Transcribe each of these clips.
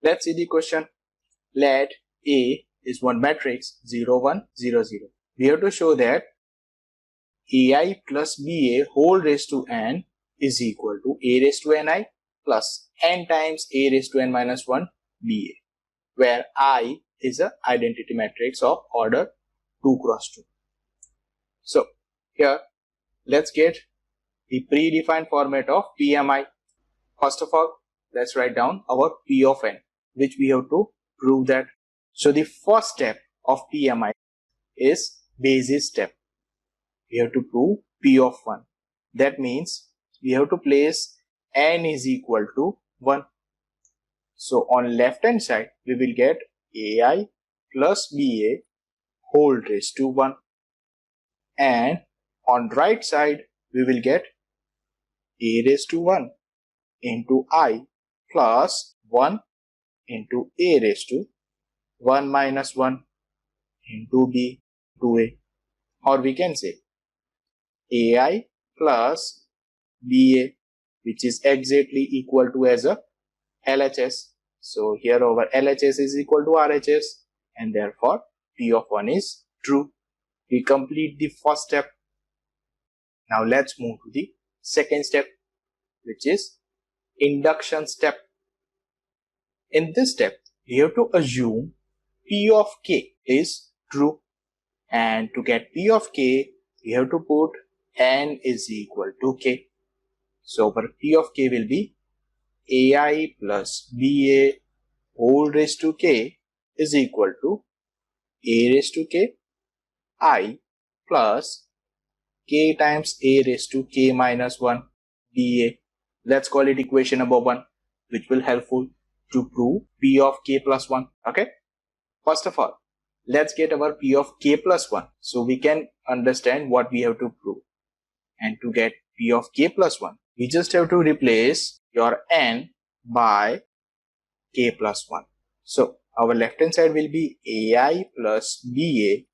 Let's see the question. Let A is one matrix 0, 1, 0, 0. We have to show that AI plus BA whole raised to n is equal to A raised to ni plus n times A raised to n minus 1 BA, where I is an identity matrix of order 2 cross 2. So here let's get the predefined format of PMI. First of all, let's write down our P of n, which we have to prove that. So the first step of PMI is basis step. We have to prove P of 1. That means we have to place n is equal to 1. So on left hand side, we will get AI plus BA whole raised to 1. And on right side, we will get A raised to 1 into I plus 1 into A raised to 1 minus 1 into B to A. Or we can say AI plus BA, which is exactly equal to as a LHS. So here our LHS is equal to RHS, and therefore P of 1 is true. We complete the first step. Now let's move to the second step, which is induction step. In this step, we have to assume P of K is true. And to get P of K, we have to put n is equal to K. So our P of K will be AI plus BA whole raised to K is equal to A raised to K I plus K times A raised to K minus 1 BA. Let's call it equation number 1, which will helpful to prove P of K plus 1. Okay. First of all, let's get our P of K plus 1 so we can understand what we have to prove. And to get P of K plus 1, we just have to replace your n by K plus 1. So our left hand side will be AI plus BA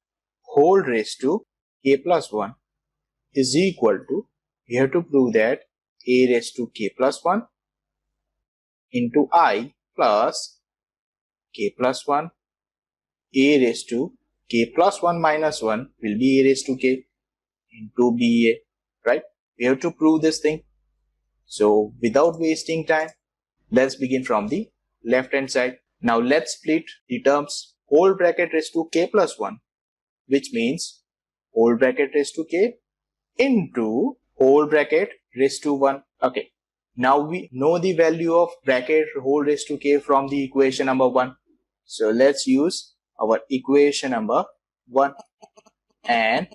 whole raised to K plus 1 is equal to, we have to prove that A raised to K plus 1 into I plus K plus 1 A raised to K plus 1 minus 1 will be A raised to K into BA, right? We have to prove this thing. So without wasting time, let's begin from the left hand side. Now let's split the terms whole bracket raised to K plus 1, which means whole bracket raised to K into whole bracket raised to 1. Okay. Now we know the value of bracket whole raised to K from the equation number 1. So let's use our equation number 1 and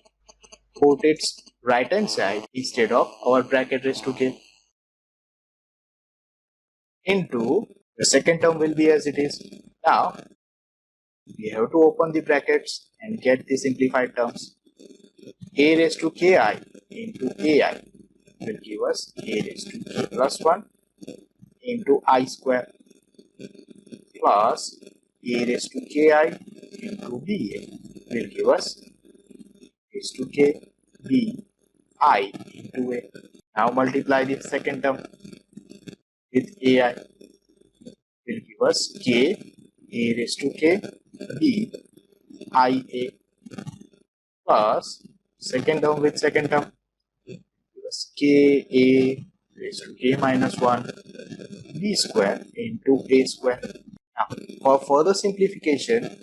put its right hand side instead of our bracket raised to K. Into the second term will be as it is. Now we have to open the brackets and get the simplified terms. A raised to Ki into Ai will give us A raised to K plus 1 into I square plus A raised to Ki into Ba will give us A raised to K Bi into A. Now multiply the second term with Ai will give us K A raised to K B Ia plus second term with second term give us K A raised to K minus 1 B square into A square. Now for further simplification,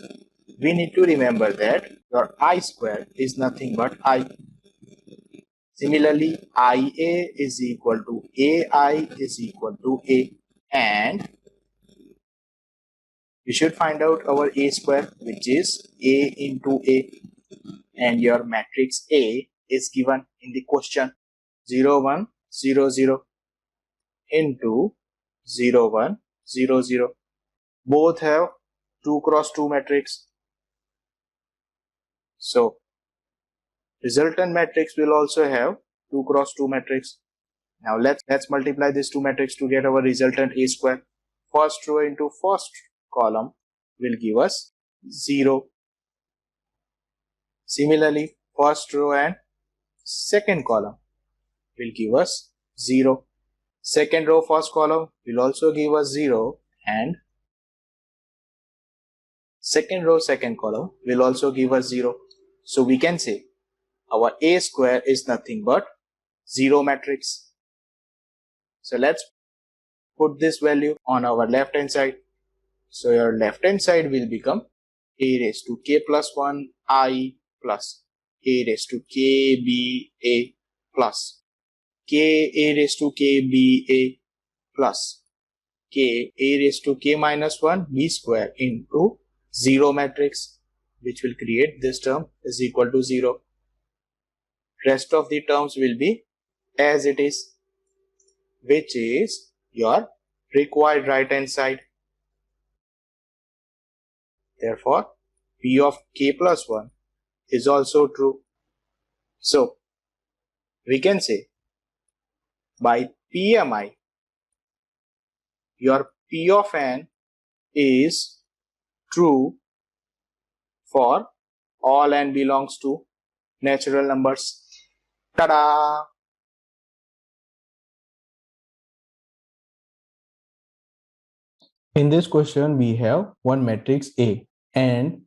we need to remember that your I square is nothing but I. Similarly, Ia is equal to Ai is equal to A, and we should find out our A square, which is A into A, and your matrix A is given in the question 0, 1, 0, 0 into 0, 1, 0, 0. Both have 2 cross 2 matrix. So resultant matrix will also have 2 cross 2 matrix. Now let's multiply these two matrix to get our resultant A square. First row into first column will give us 0. Similarly, first row and second column will give us 0. Second row, first column will also give us 0, and second row, second column will also give us 0. So we can say our A square is nothing but 0 matrix. So let's put this value on our left hand side. So your left hand side will become A raised to k plus 1 I plus A raised to k b a plus k A raised to k b a plus k A raised to k minus 1 b square into 0 matrix, which will create this term is equal to 0. Rest of the terms will be as it is, which is your required right hand side. Therefore, P of k plus 1 is also true. So, we can say by PMI, your P of n is true for all n belongs to natural numbers. Ta-da! In this question, we have one matrix A and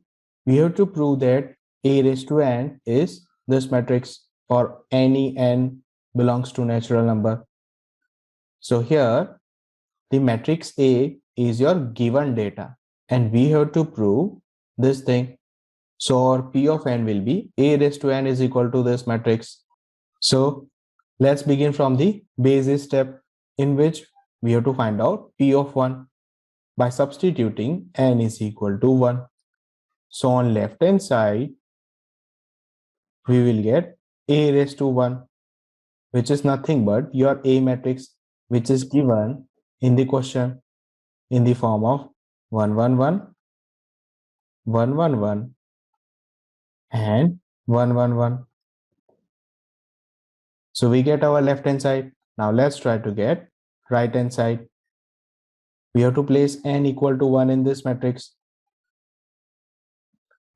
we have to prove that A raised to n is this matrix or any n belongs to natural number. So here the matrix A is your given data and we have to prove this thing. So our P of n will be A raised to n is equal to this matrix. So let's begin from the basis step in which we have to find out P of 1 by substituting n is equal to 1. So on left hand side, we will get A raised to 1, which is nothing but your A matrix, which is given in the question in the form of 1, 1, 1, 1, 1, 1, and 1, 1, 1. So we get our left hand side. Now let's try to get right hand side. We have to place n equal to 1 in this matrix.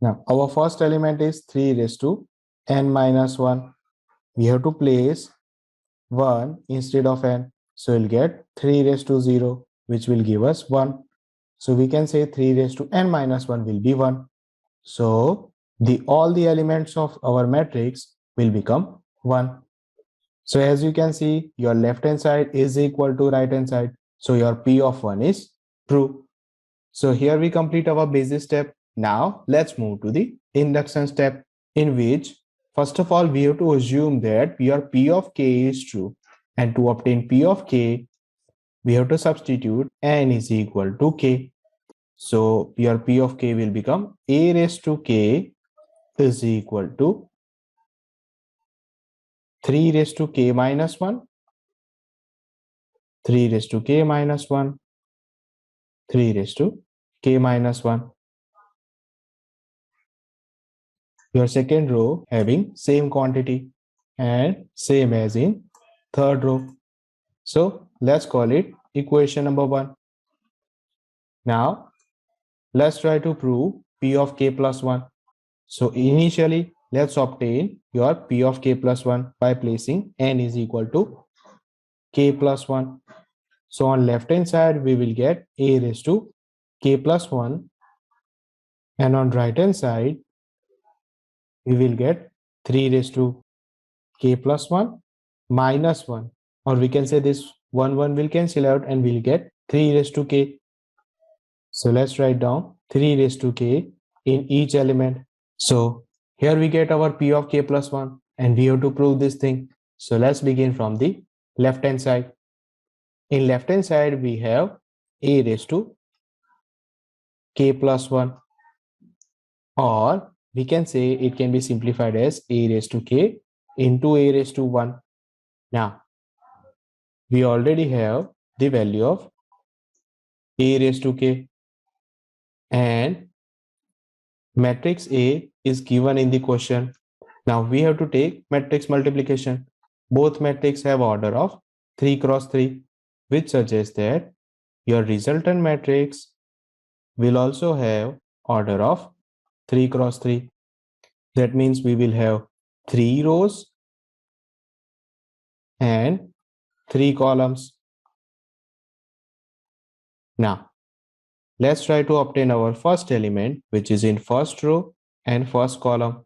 Now our first element is 3 raised to n minus 1. We have to place 1 instead of n. So we'll get 3 raised to 0, which will give us 1. So we can say 3 raised to n minus 1 will be 1. So all the elements of our matrix will become 1. So as you can see, your left hand side is equal to right hand side. So your P of 1 is true. So here we complete our basis step. Now let's move to the induction step, in which first of all we have to assume that your P of k is true. And to obtain P of k, we have to substitute n is equal to k. So your P of k will become A raised to k is equal to 3 raised to k minus 1, 3 raised to k minus 1, 3 raised to k minus 1. Your second row having same quantity and same as in third row. So let's call it equation number 1. Now let's try to prove P of k plus 1. So initially let's obtain your P of k plus 1 by placing n is equal to k plus 1. So on left hand side we will get A raised to k plus 1 and on right hand side we will get 3 raised to k plus 1 minus 1, or we can say this 1 1 will cancel out and we'll get 3 raised to k. So let's write down 3 raised to k in each element. So here we get our P of k plus 1 and we have to prove this thing. So let's begin from the left hand side. In left hand side we have A raised to k plus 1, or we can say it can be simplified as A raised to k into A raised to 1. Now we already have the value of A raised to k and matrix A is given in the question. Now we have to take matrix multiplication. Both matrices have order of 3 cross 3, which suggests that your resultant matrix will also have order of 3 cross 3. That means we will have 3 rows and 3 columns. Now let's try to obtain our first element, which is in first row and first column.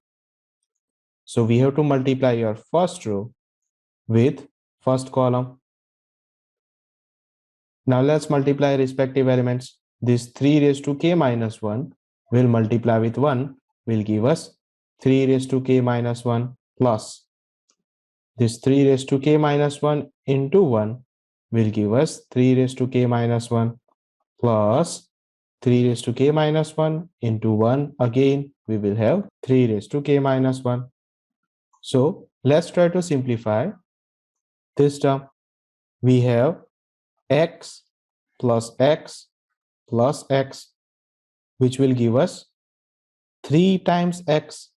So we have to multiply your first row with first column. Now let's multiply respective elements. This 3 raised to k minus 1 will multiply with 1, will give us 3 raised to k minus 1 plus this 3 raised to k minus 1 into 1 will give us 3 raised to k minus 1 plus 3 raised to k minus 1 into 1. Again, we will have 3 raised to k minus 1. So let's try to simplify this term. We have x plus x plus x, which will give us 3 times x.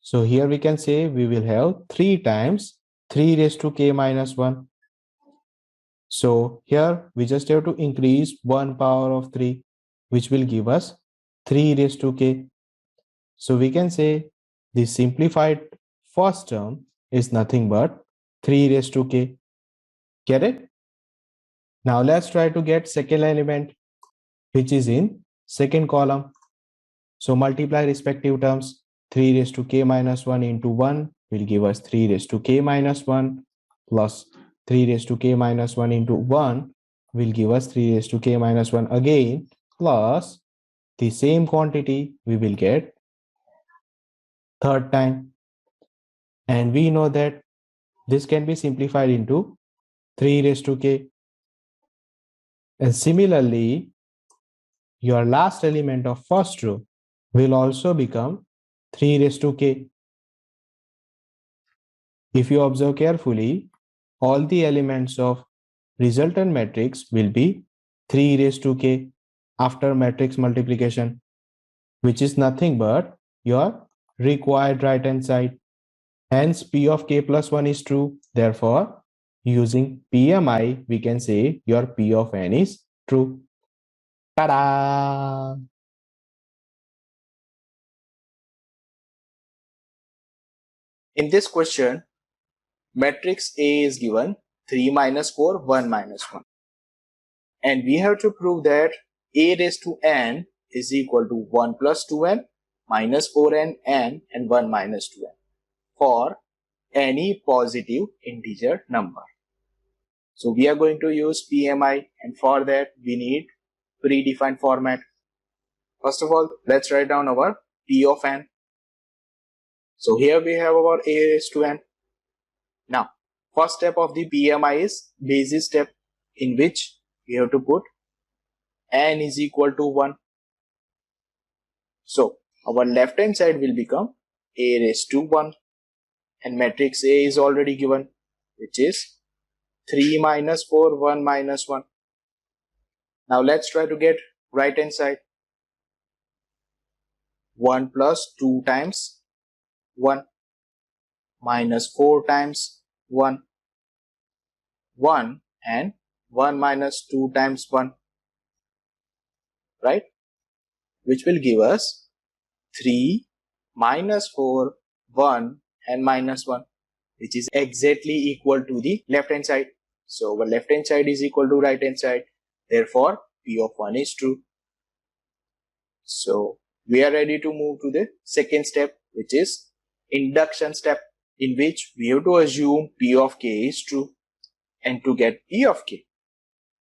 So here we can say we will have 3 times 3 raised to k minus 1. So here we just have to increase 1 power of 3, which will give us 3 raised to k. So we can say the simplified first term is nothing but 3 raised to k. Get it? Now let's try to get second element, which is in second column. So multiply respective terms. 3 raised to k minus 1 into 1 will give us 3 raised to k minus 1 plus 3 raised to k minus 1 into 1 will give us 3 raised to k minus 1 again plus the same quantity we will get third time. And we know that this can be simplified into 3 raised to k. And similarly, your last element of first row will also become 3 raised to k. If you observe carefully, all the elements of resultant matrix will be 3 raised to k after matrix multiplication, which is nothing but your required right hand side. Hence, P of k plus 1 is true. Therefore, using PMI, we can say your P of n is true. Ta-da! In this question, matrix A is given 3 minus 4, 1 minus 1. And we have to prove that A raised to n is equal to 1 plus 2n minus 4n and 1 minus 2n for any positive integer number. So we are going to use PMI, and for that we need predefined format. First of all, let's write down our P of n. So here we have our A raised to n. Now, first step of the PMI is basis step, in which we have to put n is equal to 1. So our left hand side will become A raised to 1, and matrix A is already given, which is 3 minus 4, 1 minus 1. Now let's try to get right hand side. 1 plus 2 times 1 minus 4 times 1, 1 and 1 minus 2 times 1, right? Which will give us 3 minus 4, 1 and minus 1, which is exactly equal to the left hand side. So our left hand side is equal to right hand side. Therefore, P of 1 is true. So we are ready to move to the second step, which is induction step, in which we have to assume P of k is true. And to get P of k,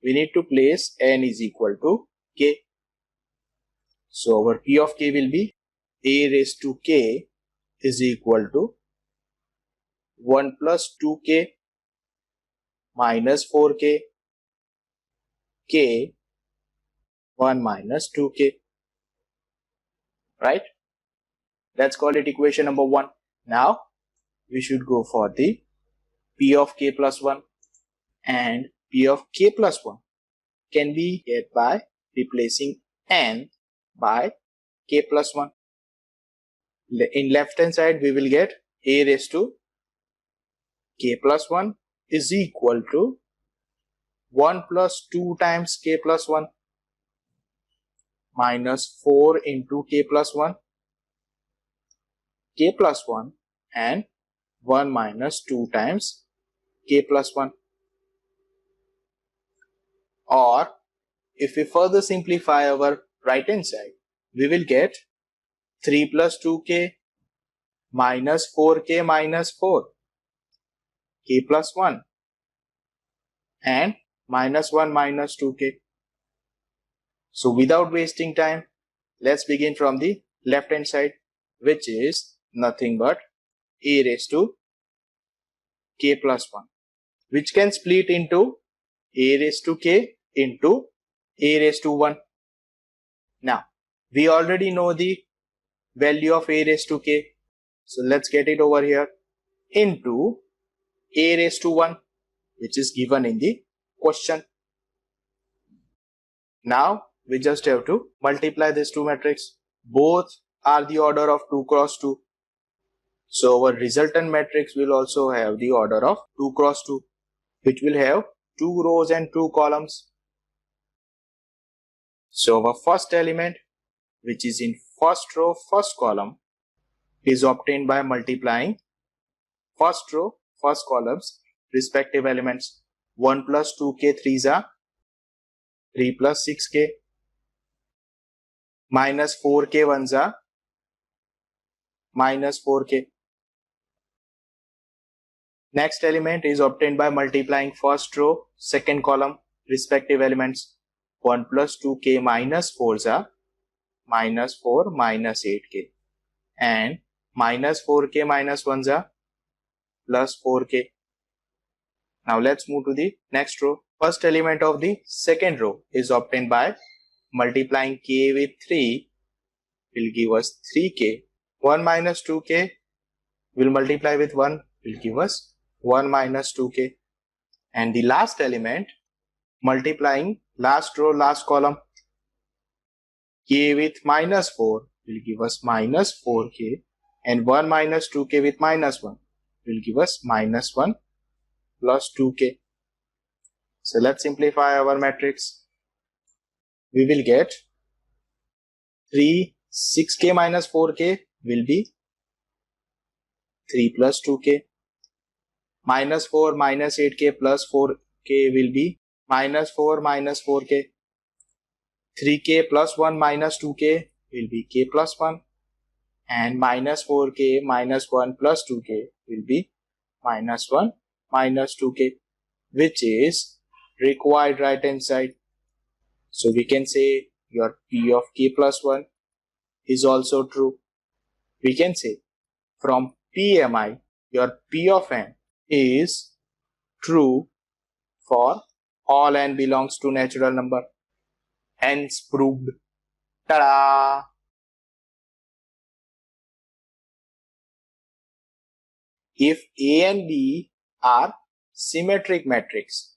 we need to place n is equal to k. So our P of k will be A raised to k is equal to 1 plus 2k minus 4k, k 1 minus 2k, right? Let's call it equation number 1. Now we should go for the P of k plus 1, and P of k plus 1 can be get by replacing n by k plus 1. In left hand side we will get A raised to k plus 1 is equal to 1 plus 2 times k plus 1 minus 4 into k plus 1, k plus 1 and 1 minus 2 times k plus 1, or if we further simplify our right hand side, we will get 3 plus 2k minus 4k minus 4, k plus 1, and minus 1 minus 2k. So without wasting time, let's begin from the left hand side, which is nothing but a raised to k plus 1, which can split into a raised to k into a raised to 1. Now, we already know the value of a raised to k. So let's get it over here, into a raised to 1, which is given in the question. Now, we just have to multiply these two matrices. Both are the order of 2 cross 2. So our resultant matrix will also have the order of 2 cross 2, which will have 2 rows and 2 columns. So our first element, which is in first row, first column, is obtained by multiplying first row, first columns respective elements. 1 plus 2k 3s are 3 plus 6k, minus 4k 1s are minus 4k. Next element is obtained by multiplying first row, second column respective elements. 1 plus 2k minus 4s are minus 4 minus 8k, and minus 4k minus 1s are plus 4k. Now let's move to the next row. First element of the second row is obtained by multiplying k with 3, will give us 3k. 1 minus 2k will multiply with 1, will give us 1 minus 2k. And the last element, multiplying last row, last column, k with minus 4 will give us minus 4k, and 1 minus 2k with minus 1 will give us minus 1 plus 2k. So let's simplify our matrix. We will get 6k minus 4k will be 3 plus 2k, minus 4 minus 8k plus 4k will be minus 4 minus 4k, 3k plus 1 minus 2k will be k plus 1, and minus 4k minus 1 plus 2k will be minus 1 minus 2k, which is required right hand side. So we can say your p of k plus 1 is also true. We can say from PMI, your p of n is true for all n belongs to natural number. Hence proved. Ta-da! If A and B are symmetric matrix,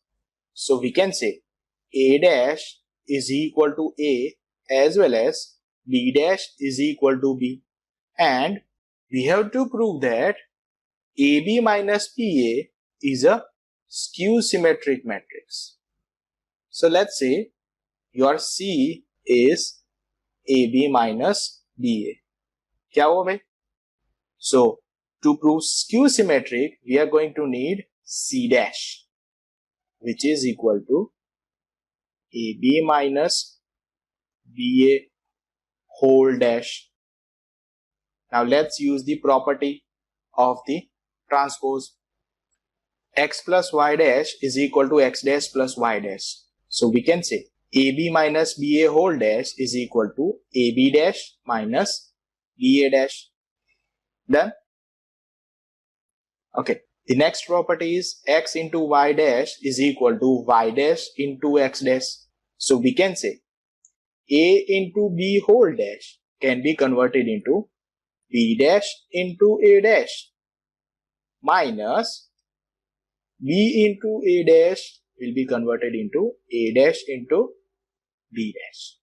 so we can say A dash is equal to A as well as B dash is equal to B, and we have to prove that AB minus BA is a skew symmetric matrix. So let's say your C is AB minus BA. क्या हुआ भाई? So to prove skew symmetric, we are going to need C dash, which is equal to AB minus BA whole dash. Now let's use the property of the transpose. X plus Y dash is equal to X dash plus Y dash. So we can say AB minus BA whole dash is equal to AB dash minus BA dash. Done? Okay. The next property is X into Y dash is equal to Y dash into X dash. So we can say A into B whole dash can be converted into B dash into A dash minus B into A dash will be converted into A dash into B dash.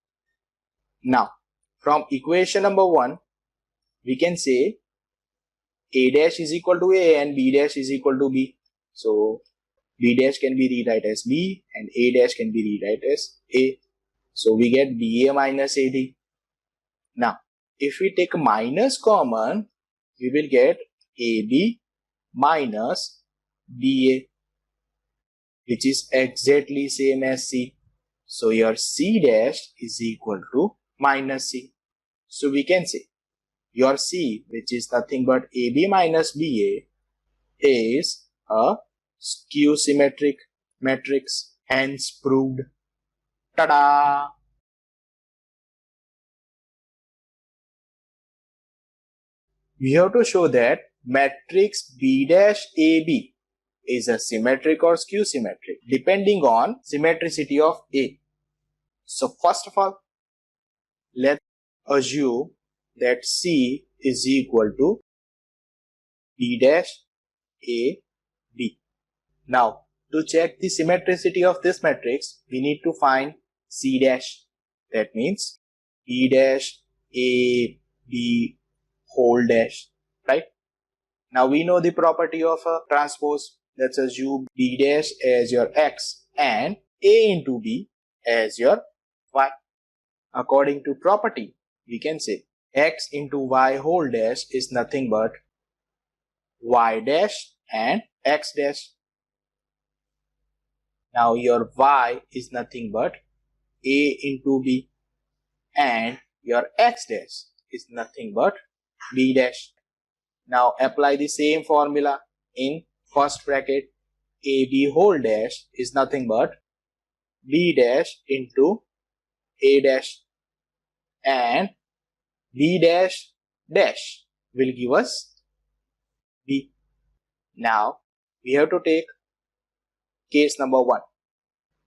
Now, from equation number 1, we can say A dash is equal to A and B dash is equal to B. So, B dash can be rewrite as B and A dash can be rewrite as A. So, we get BA minus AD. Now, if we take minus common, we will get AB minus BA, which is exactly same as C. So your C dash is equal to minus C. So we can say your C, which is nothing but AB minus BA, is a skew symmetric matrix, hence proved. Ta-da! We have to show that matrix B dash AB is a symmetric or skew symmetric depending on symmetricity of A. So first of all, let's assume that C is equal to B dash A B. Now, to check the symmetricity of this matrix, we need to find C dash. That means B dash A B whole dash, right? Now we know the property of a transpose. Let's assume B dash as your X and A into B as your Y. According to property, we can say X into Y whole dash is nothing but Y dash and X dash. Now your Y is nothing but A into B and your X dash is nothing but B dash. Now apply the same formula in first bracket. AB whole dash is nothing but B dash into A dash and B dash dash will give us B. Now we have to take case number 1.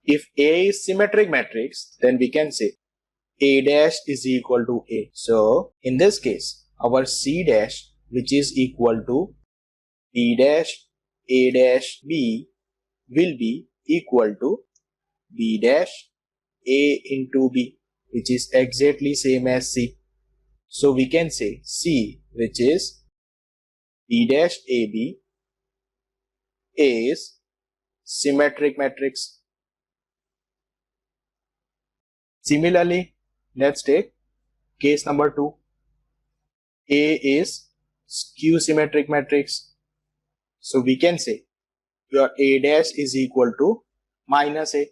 If A is symmetric matrix, then we can say A dash is equal to A. So in this case, our C dash, which is equal to B dash A dash B, will be equal to B dash A into B, which is exactly same as C. So we can say C, which is B dash AB, is symmetric matrix. Similarly, let's take case number 2. A is skew symmetric matrix. So we can say your A dash is equal to minus A.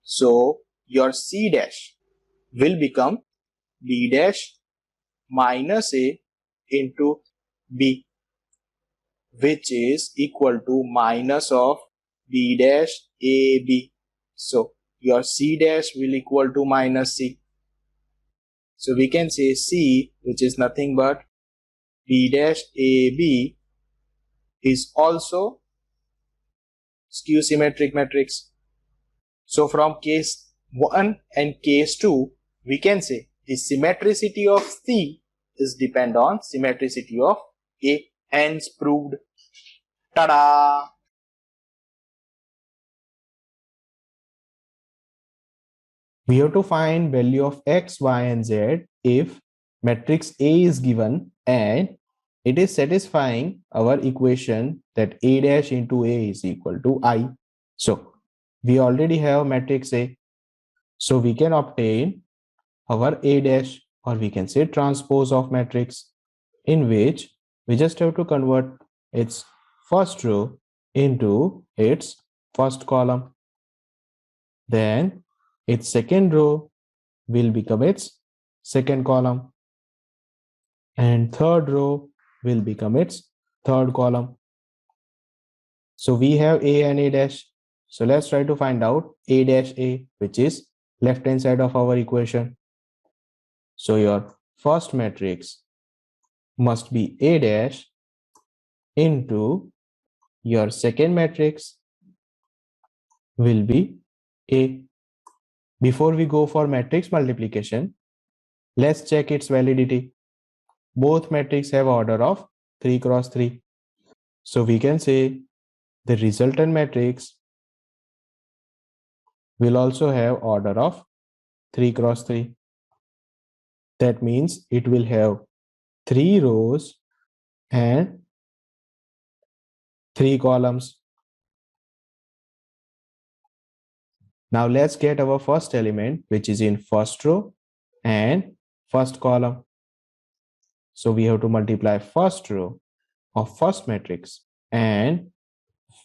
So your C dash will become B dash minus A into B, which is equal to minus of B dash AB. So your C dash will equal to minus C. So we can say C, which is nothing but B dash AB, is also skew symmetric matrix. So from case 1 and case 2, we can say the symmetricity of C is depend on symmetricity of A, hence proved. Ta-da! We have to find value of x, y, and z if matrix A is given and it is satisfying our equation that A dash into A is equal to I. So we already have matrix A. So we can obtain our A dash, or we can say transpose of matrix, in which we just have to convert its first row into its first column. Then its second row will become its second column, and third row will become its third column. So we have A and A dash. So let's try to find out A dash A, which is left hand side of our equation. So your first matrix must be A dash into your second matrix will be A. Before we go for matrix multiplication, let's check its validity. Both matrices have order of 3 cross 3. So we can say the resultant matrix will also have order of 3 cross 3. That means it will have 3 rows and 3 columns. Now let's get our first element, which is in first row and first column. So we have to multiply first row of first matrix and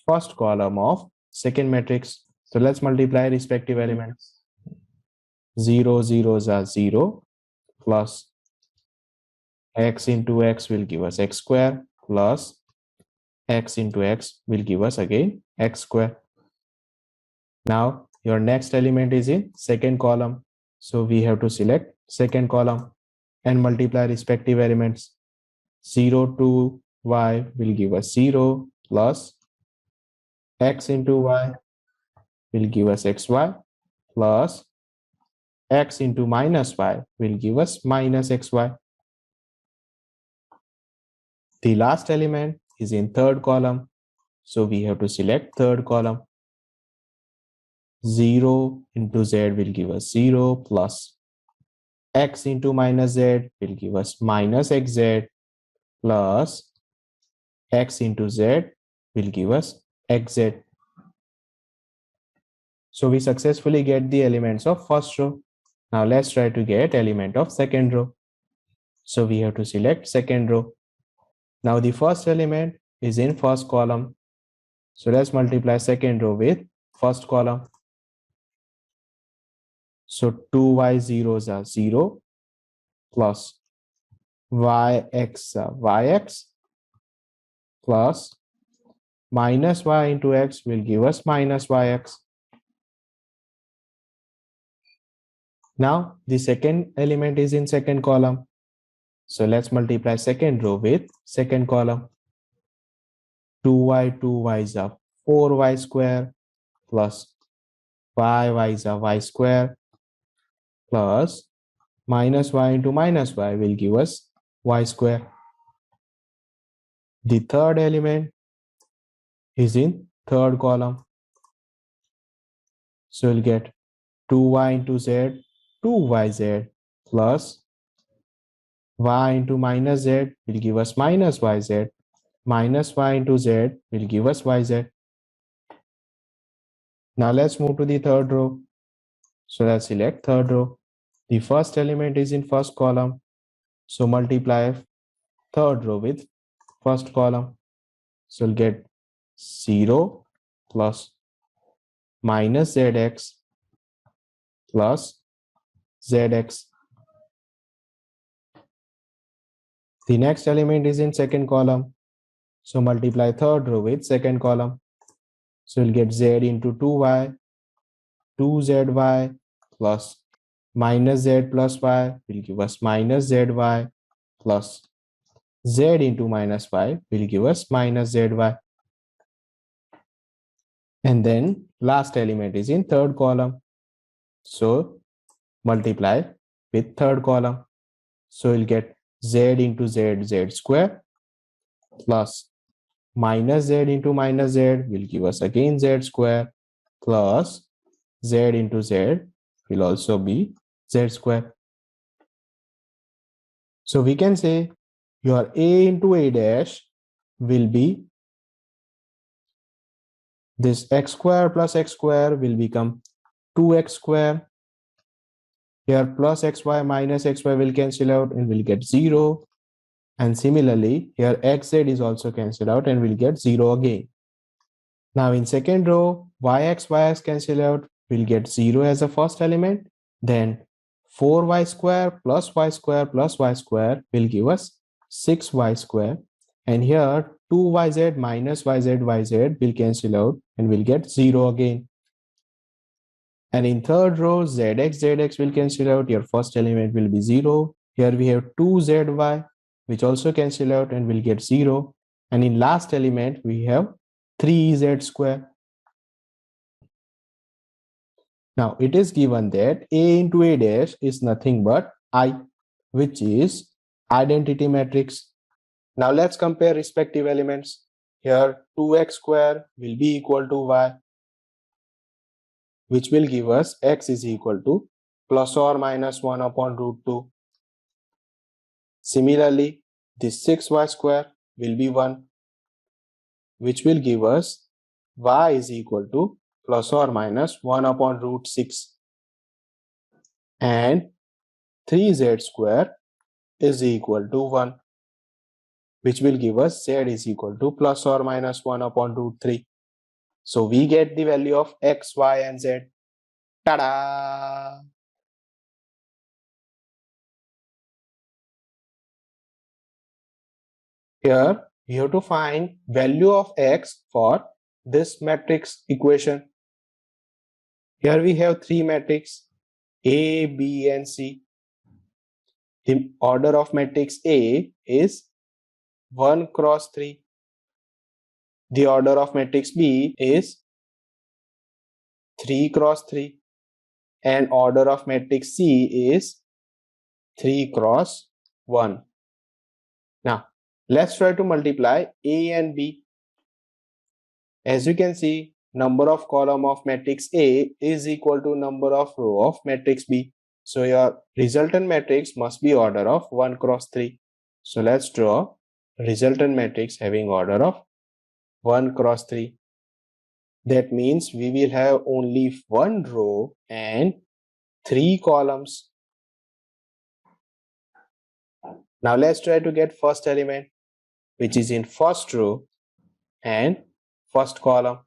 first column of second matrix. So let's multiply respective elements. 0 zeros are 0 plus x into x will give us x square plus x into x will give us again x square. Now your next element is in second column. So we have to select second column and multiply respective elements. 0 to y will give us 0 plus x into y will give us xy plus x into minus y will give us minus xy. The last element is in third column. So we have to select third column. 0 into z will give us 0 plus x into minus z will give us minus xz plus x into z will give us xz. So we successfully get the elements of first row. Now let's try to get element of second row. So we have to select second row. Now the first element is in first column. So let's multiply second row with first column. So 2y zeros are 0 plus yx are yx plus minus y into x will give us minus yx. Now the second element is in second column. So let's multiply second row with second column. 2y is a 4y square plus y is a y square plus minus y into minus y will give us y square. The third element is in third column. So we'll get 2y into z, 2yz plus y into minus z will give us minus yz, minus y into z will give us yz. Now let's move to the third row. So let's select third row. The first element is in first column. So multiply third row with first column. So we'll get 0 plus minus zx plus zx. The next element is in second column. So multiply third row with second column. So we'll get z into 2y, 2zy plus minus z plus y will give us minus zy plus z into minus y will give us minus zy. And then last element is in third column. So multiply with third column. So we'll get z into z square plus minus z into minus z will give us again z square plus z into z will also be z square. So we can say your a into a dash will be this x square plus x square will become 2x square. Here plus xy minus xy will cancel out and we'll get 0. And similarly, here xz is also cancelled out and we'll get 0 again. Now in second row, yx cancel out, we'll get 0 as a first element. Then 4y square plus y square plus y square will give us 6y square. And here 2yz minus yz will cancel out and we'll get 0 again. And in third row, zx will cancel out. Your first element will be 0. Here we have 2zy, which also cancel out and will get 0. And in last element, we have 3z square. Now it is given that a into a dash is nothing but I, which is identity matrix. Now let's compare respective elements. Here 2x square will be equal to y, which will give us x is equal to plus or minus 1 upon root 2. Similarly, this 6y square will be 1, which will give us y is equal to plus or minus 1 upon root 6. And 3z square is equal to 1, which will give us z is equal to plus or minus 1 upon root 3. So we get the value of x, y, and z. Ta-da! Here we have to find value of x for this matrix equation. Here we have three matrices A, B, and C. The order of matrix A is 1 cross 3. The order of matrix B is 3 cross 3. And order of matrix C is 3 cross 1. Now, let's try to multiply A and B. As you can see, number of column of matrix A is equal to number of row of matrix B. So your resultant matrix must be order of 1 cross 3. So let's draw resultant matrix having order of 1 cross 3. That means we will have only one row and 3 columns. Now let's try to get first element, which is in first row and first column.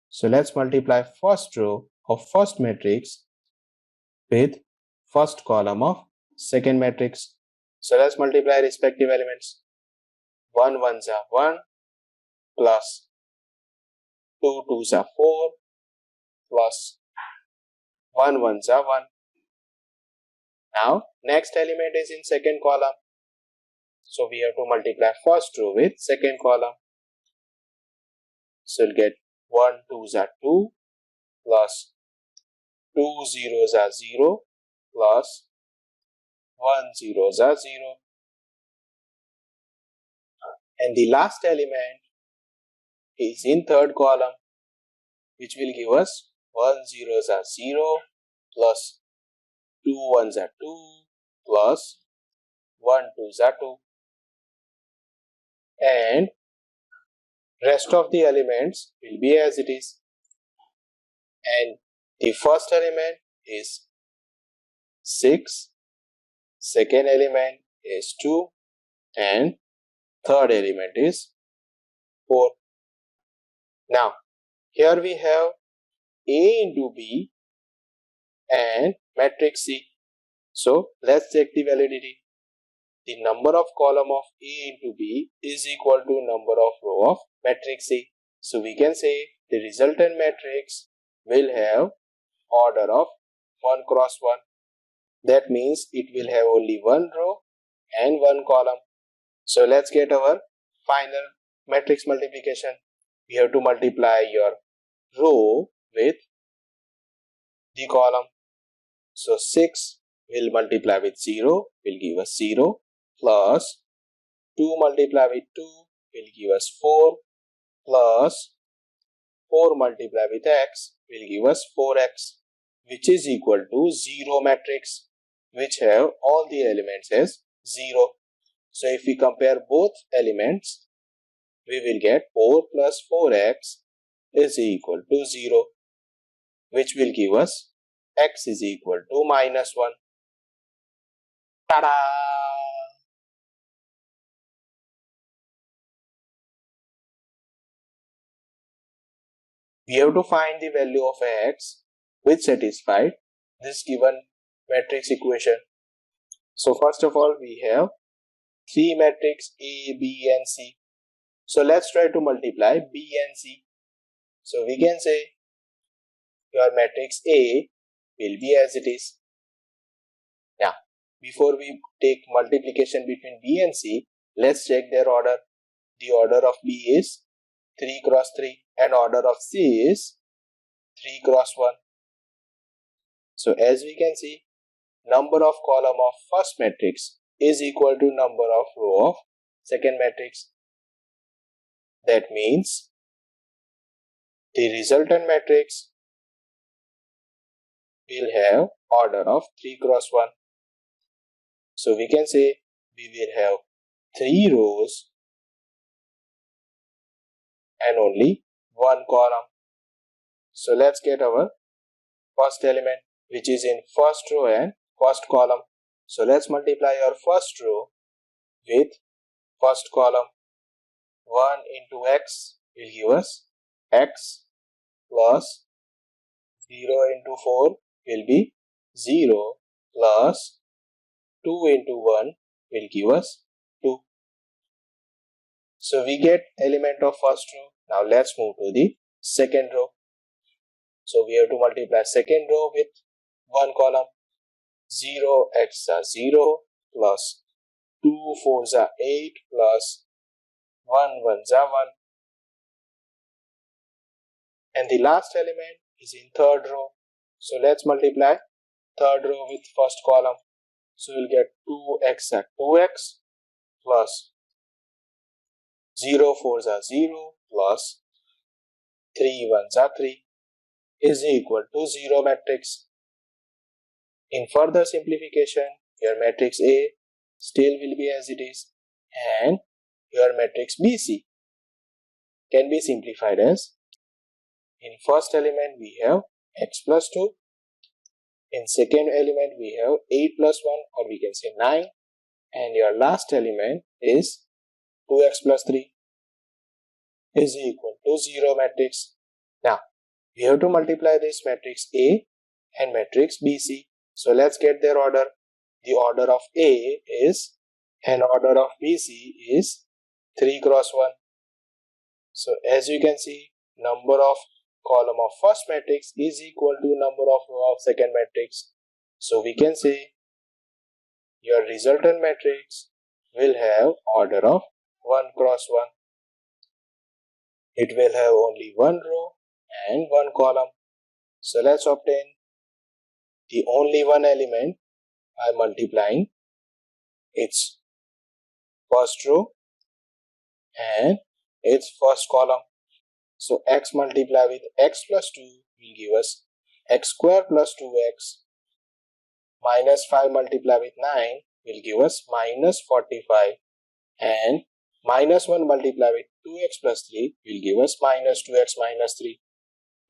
So let's multiply first row of first matrix with first column of second matrix. So let's multiply respective elements. 1 ones are 1 plus 2 twos are 4 plus 1 ones are 1. Now next element is in second column. So we have to multiply first row with second column. So we'll get 1 twos are 2 plus 2 zeros are 0 plus 1 zeros are 0. And the last element is in third column, which will give us 1 zeros are 0 plus 2 ones are 2 plus 1 twos are 2. And rest of the elements will be as it is. And the first element is 6, second element is 2, and third element is 4. Now, here we have A into B and matrix C. So, let's check the validity. The number of column of A into B is equal to number of row of matrix C. So, we can say the resultant matrix will have order of 1 cross 1. That means it will have only one row and one column. So let's get our final matrix multiplication. We have to multiply your row with the column. So 6 will multiply with 0 will give us 0 plus 2 multiply with 2 will give us 4 plus 4 multiply with x will give us 4x, which is equal to 0 matrix, which have all the elements as 0. So if we compare both elements, we will get 4 plus 4x is equal to 0, which will give us x is equal to minus 1. Ta-da! We have to find the value of x which satisfied this given matrix equation. So first of all, we have three matrix A, B and C. So let's try to multiply B and C. So we can say your matrix A will be as it is. Now, before we take multiplication between B and C, let's check their order. The order of B is 3 cross 3 and order of C is 3 cross 1. So as we can see, number of column of first matrix is equal to number of row of second matrix. That means the resultant matrix will have order of 3 cross 1. So we can say we will have 3 rows and only one column. So let's get our first element, which is in first row and first column. So let's multiply our first row with first column. 1 into x will give us x plus 0 into 4 will be 0 plus 2 into 1 will give us 2. So we get element of first row. Now let's move to the second row. So we have to multiply second row with one column. 0 x are 0 plus 2 4s are 8 plus 1 1s are 1. And the last element is in third row. So let's multiply third row with first column. So we'll get 2x are 2x plus 0 4s are 0 plus 3 1s are 3 is equal to 0 matrix. In further simplification, your matrix A still will be as it is and your matrix BC can be simplified as, in first element we have x plus 2, in second element we have 8 plus 1 or we can say 9, and your last element is 2x plus 3 is equal to 0 matrix. Now, we have to multiply this matrix A and matrix BC. So let's get their order. The order of A is and order of BC is 3 cross 1. So as you can see, number of column of first matrix is equal to number of row of second matrix. So we can say your resultant matrix will have order of 1 cross 1. It will have only one row and one column. So let's obtain the only one element by multiplying its first row and its first column. So x multiplied with x plus 2 will give us x square plus 2x minus 5 multiplied with 9 will give us minus 45, and minus 1 multiplied with 2x plus 3 will give us minus 2x minus 3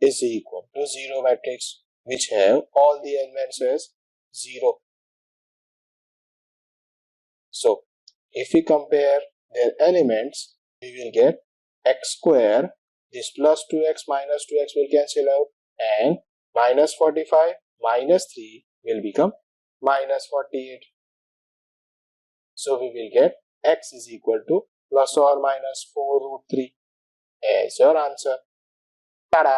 is equal to 0 matrix, which have all the elements as 0. So if we compare their elements, we will get x square, this plus 2x minus 2x will cancel out, and minus 45 minus 3 will become minus 48. So we will get x is equal to plus or minus 4 root 3 as your answer. Ta-da!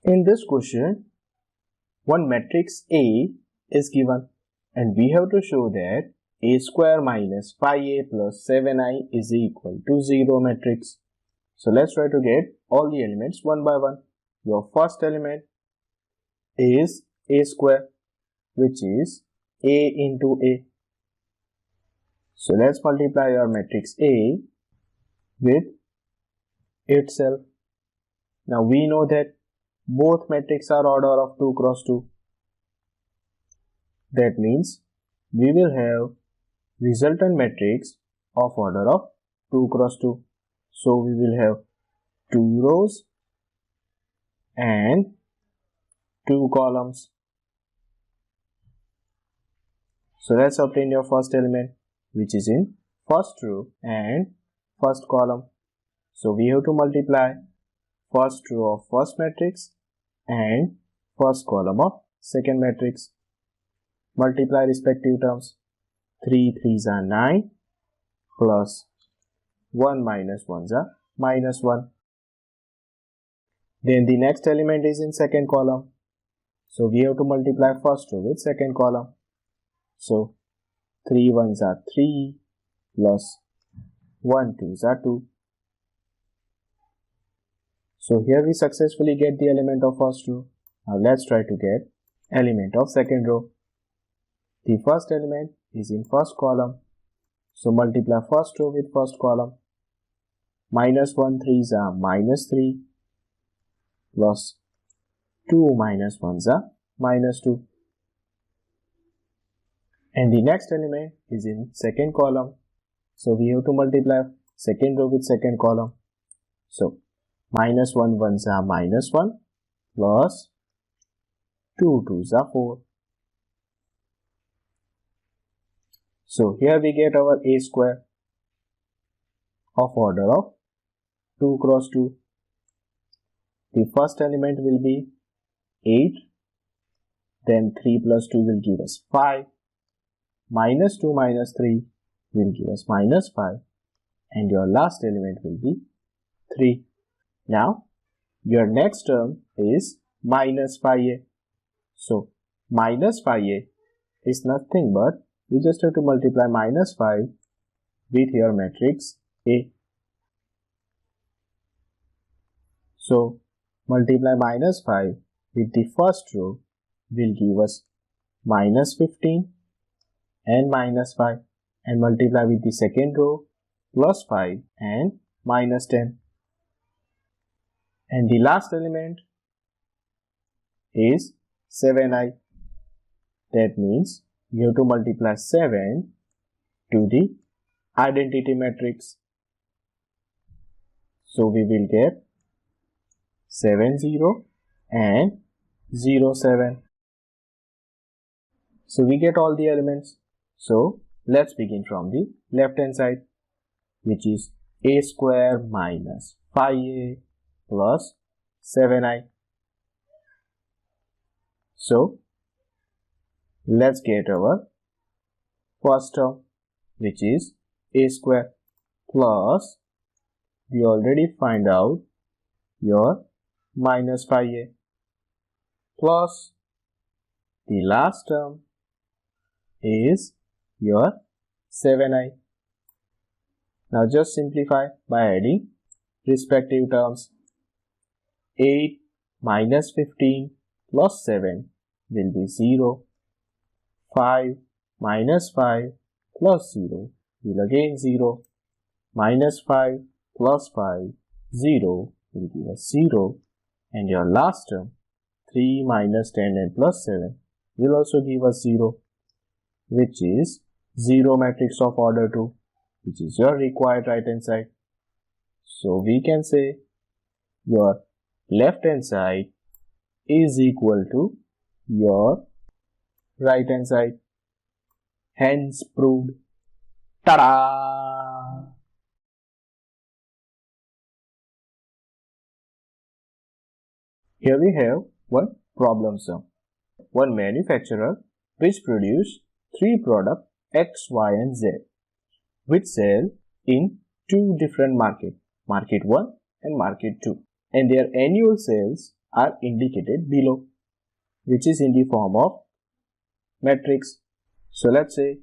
In this question, one matrix A is given and we have to show that A square minus 5A plus 7I is equal to 0 matrix. So let's try to get all the elements one by one. Your first element is A square, which is A into A. So let's multiply your matrix A with itself. Now we know that both matrices are order of 2 cross 2. That means we will have resultant matrix of order of 2 cross 2. So we will have 2 rows and 2 columns. So let's obtain your first element, which is in first row and first column. So we have to multiply first row of first matrix and first column of second matrix. Multiply respective terms. 3 3s are 9 plus 1 minus 1s are minus 1. Then the next element is in second column. So we have to multiply first row with second column. So 3 1s are 3 plus 1 2s are 2. So here we successfully get the element of first row. Now let's try to get element of second row. The first element is in first column. So multiply first row with first column. Minus 1 3s are minus 3 plus 2 minus 1s are minus 2. And the next element is in second column. So we have to multiply second row with second column. So minus 1 1s are minus 1 plus 2 2s are 4. So here we get our A square. of order of 2 cross 2. The first element will be 8, then 3 plus 2 will give us 5, minus 2 minus 3 will give us minus 5, and your last element will be 3. Now, your next term is minus 5a. So, minus 5a is nothing but you just have to multiply minus 5 with your matrix A. So, multiply minus 5 with the first row will give us minus 15 and minus 5, and multiply with the second row plus 5 and minus 10. And the last element is 7i. That means you have to multiply 7 to the identity matrix. So we will get 7 0 and 0 7. So we get all the elements. So let's begin from the left hand side, which is a square minus 5a plus 7i. So let's get our first term, which is a square plus, we already find out your minus 5a, plus the last term is your 7i. Now just simplify by adding respective terms. 8 minus 15 plus 7 will be 0. 5 minus 5 plus 0 will again 0. Minus 5 plus 5, 0 will give us 0. And your last term, 3 minus 10 and plus 7 will also give us 0, which is 0 matrix of order 2, which is your required right hand side. So we can say your left hand side is equal to your right hand side. Hence proved. Ta-da! Here we have one problem sum. One manufacturer which produce 3 products X, Y and Z, which sell in 2 different markets, market 1 and market 2, and their annual sales are indicated below, which is in the form of matrix. So let's say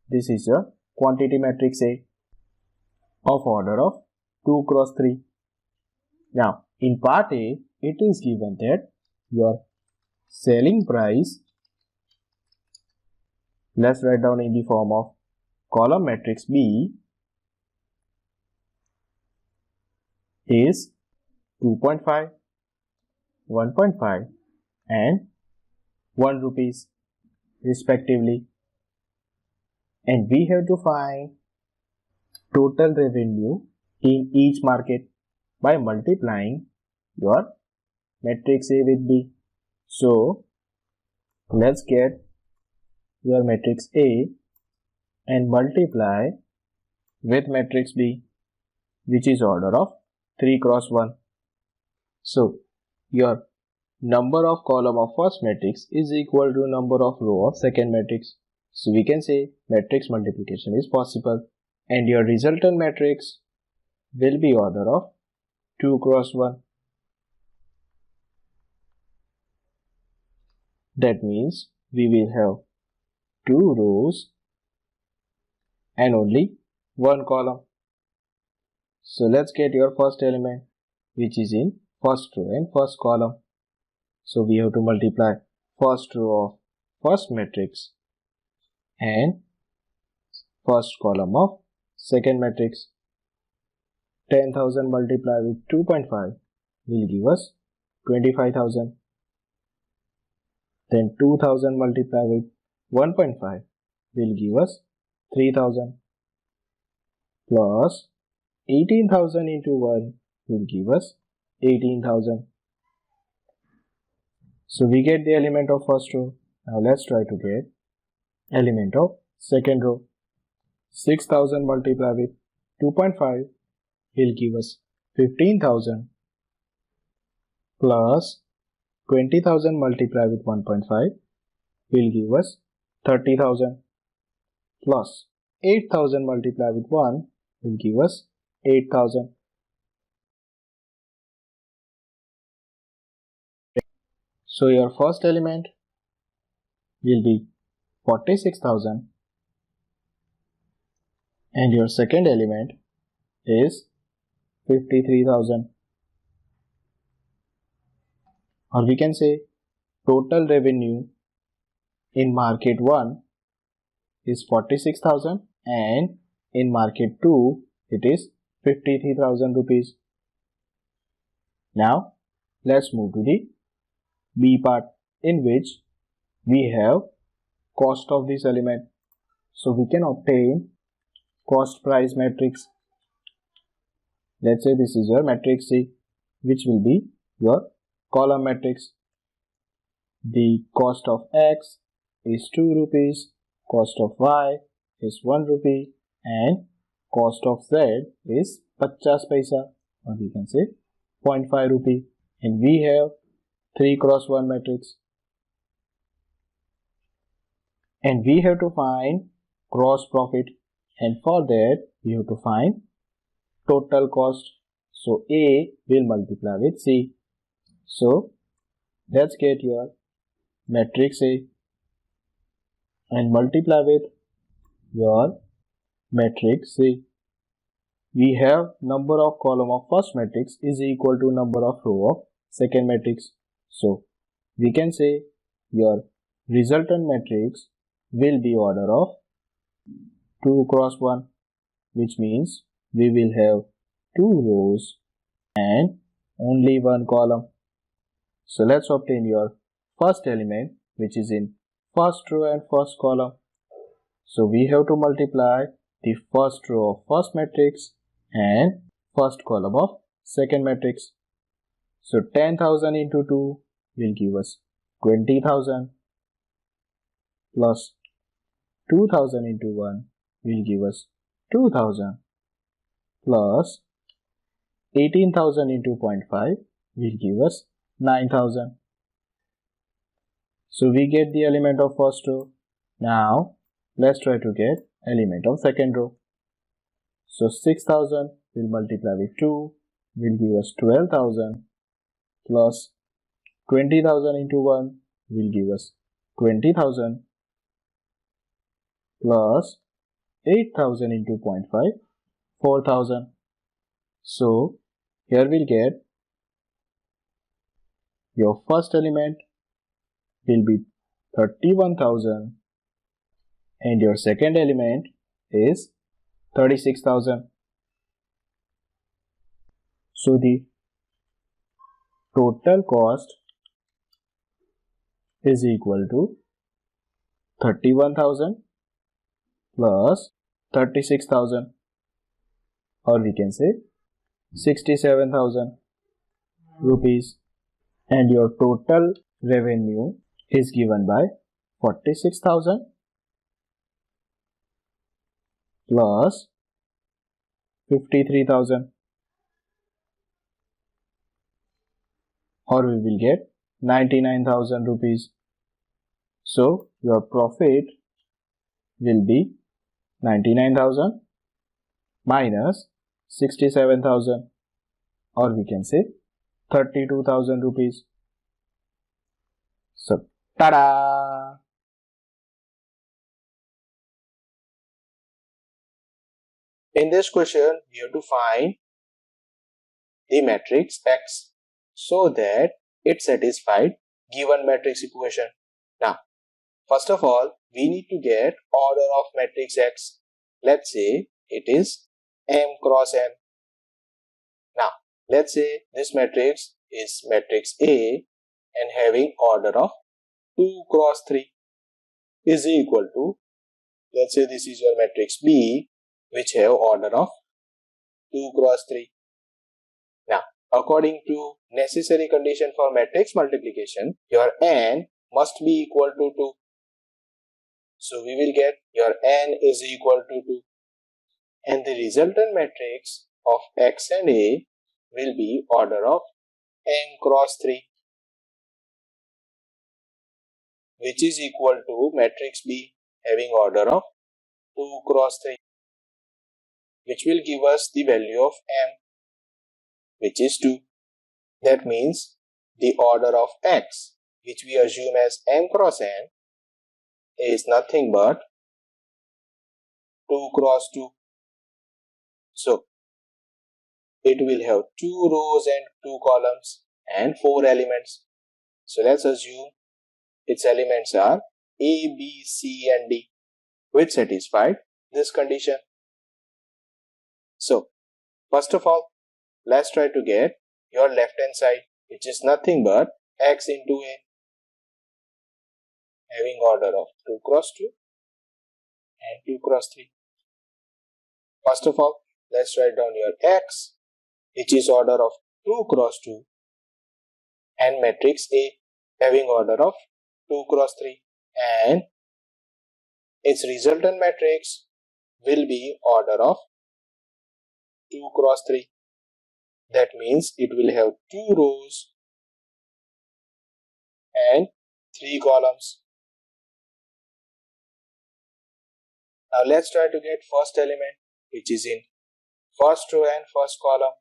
this is your quantity matrix A of order of 2 cross 3. Now in part A, it is given that your selling price, let's write down in the form of column matrix B, is 2.5, 1.5 and 1 rupees respectively, and we have to find total revenue in each market by multiplying your matrix A with B. So let's get your matrix A and multiply with matrix B, which is order of 3 cross 1. So your number of column of first matrix is equal to number of row of second matrix. So we can say matrix multiplication is possible, and your resultant matrix will be order of 2 cross 1. That means we will have 2 rows and only 1 column. So let's get your first element, which is in first row and first column. So we have to multiply first row of first matrix and first column of second matrix. 10,000 multiplied with 2.5 will give us 25,000. Then 2,000 multiplied with 1.5 will give us 3,000, plus 18,000 into 1 will give us 18,000. So we get the element of first row. Now let's try to get element of second row. 6,000 multiplied with 2.5 will give us 15,000 plus 20,000 multiplied with 1.5 will give us 30,000 plus 8,000 multiplied with 1 will give us 8,000. So your first element will be 46,000 and your second element is 53,000, or we can say total revenue in market 1 is 46,000 and in market 2 it is 53,000 rupees. Now let's move to the B part, in which we have cost of this element. So we can obtain cost price matrix. Let's say this is your matrix C, which will be your column matrix. The cost of X is 2 rupees, cost of Y is 1 rupee, and cost of Z is 50 paisa, or we can say 0.5 rupee. And we have 3 cross 1 matrix. And we have to find gross profit, and for that we have to find total cost. So A will multiply with C. So let's get your matrix A and multiply with your matrix C. We have number of column of first matrix is equal to number of row of second matrix. So we can say your resultant matrix will be order of 2 cross 1, which means we will have 2 rows and only 1 column. So let's obtain your first element, which is in first row and first column. So we have to multiply the first row of first matrix and first column of second matrix. So 10,000 into 2 will give us 20,000 plus 2,000 into 1 will give us 2,000 plus 18,000 into 0.5 will give us 9,000. So we get the element of first row. Now let's try to get element of second row. So 6,000 will multiply with 2 will give us 12,000 plus 20,000 into 1 will give us 20,000 plus 8,000 into 0.5 4,000. So here we'll get your first element will be 31,000 and your second element is 36,000. So the total cost is equal to 31,000 plus 36,000, or we can say 67,000 rupees, and your total revenue is given by 46,000 plus 53,000, or we will get 99,000 rupees. So your profit will be 99,000 minus 67,000, or we can say 32,000 rupees. So tada! In this question, we have to find the matrix X so that it satisfies given matrix equation. Now, first of all, we need to get order of matrix X. Let's say it is M cross N. Now, let's say this matrix is matrix A and having order of 2 cross 3 is equal to, let's say this is your matrix B, which have order of 2 cross 3. Now, according to necessary condition for matrix multiplication, your N must be equal to 2. So we will get your N is equal to 2. And the resultant matrix of X and A will be order of m cross 3, which is equal to matrix B having order of 2 cross 3, which will give us the value of m, which is 2. That means the order of X, which we assume as m cross n, is nothing but 2 cross 2. So it will have 2 rows and 2 columns and 4 elements. So let's assume its elements are A, B, C and D, which satisfied this condition. So first of all, let's try to get your left hand side, which is nothing but X into A, having order of 2 cross 2 and 2 cross 3. First of all, let's write down your X, which is order of 2 cross 2, and matrix A having order of 2 cross 3, and its resultant matrix will be order of 2 cross 3. That means it will have 2 rows and 3 columns. Now let's try to get first element, which is in first row and first column.